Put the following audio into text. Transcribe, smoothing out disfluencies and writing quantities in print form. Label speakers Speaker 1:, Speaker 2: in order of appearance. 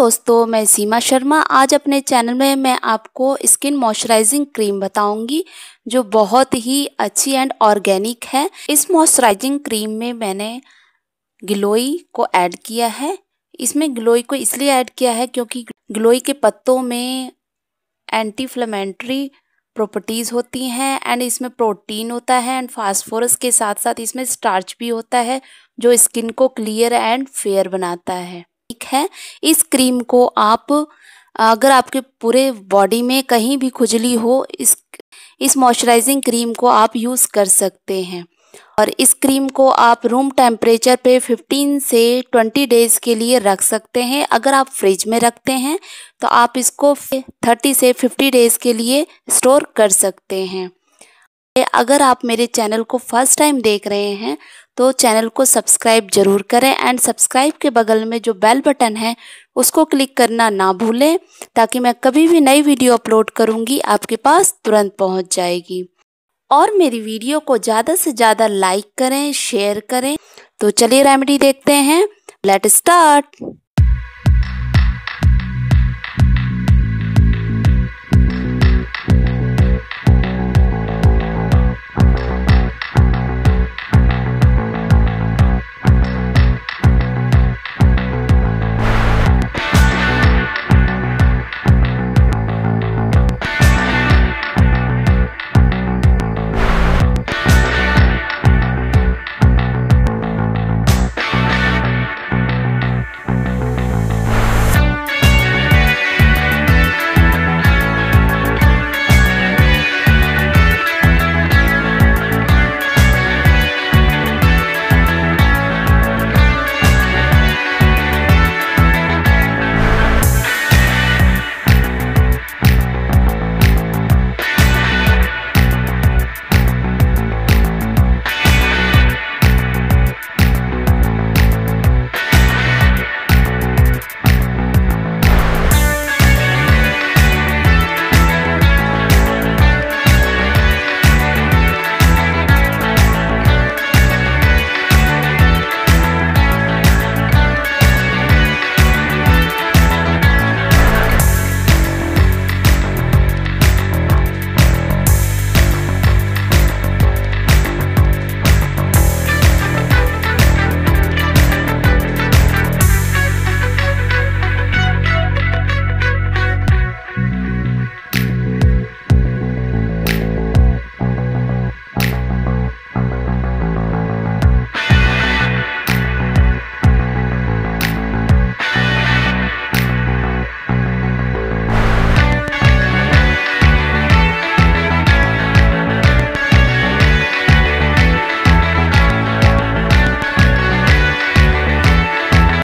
Speaker 1: दोस्तों, मैं सीमा शर्मा। आज अपने चैनल में मैं आपको स्किन मॉइस्चराइजिंग क्रीम बताऊंगी जो बहुत ही अच्छी एंड ऑर्गेनिक है। इस मॉइस्चराइजिंग क्रीम में मैंने गिलोय को ऐड किया है। इसमें गिलोय को इसलिए ऐड किया है क्योंकि गिलोय के पत्तों में एंटी इन्फ्लेमेटरी प्रॉपर्टीज़ होती हैं एंड इसमें प्रोटीन होता है एंड फास्फोरस के साथ साथ इसमें स्टार्च भी होता है जो स्किन को क्लियर एंड फेयर बनाता है। ठीक है, इस क्रीम को आप अगर आपके पूरे बॉडी में कहीं भी खुजली हो, इस मॉइस्चराइजिंग क्रीम को आप यूज़ कर सकते हैं। और इस क्रीम को आप रूम टेम्परेचर पे 15 से 20 डेज़ के लिए रख सकते हैं। अगर आप फ्रिज में रखते हैं तो आप इसको 30 से 50 डेज़ के लिए स्टोर कर सकते हैं। अगर आप मेरे चैनल को फर्स्ट टाइम देख रहे हैं तो चैनल को सब्सक्राइब जरूर करें एंड सब्सक्राइब के बगल में जो बेल बटन है उसको क्लिक करना ना भूलें, ताकि मैं कभी भी नई वीडियो अपलोड करूंगी आपके पास तुरंत पहुंच जाएगी। और मेरी वीडियो को ज़्यादा से ज़्यादा लाइक करें, शेयर करें। तो चलिए रेमेडी देखते हैं। Let's start.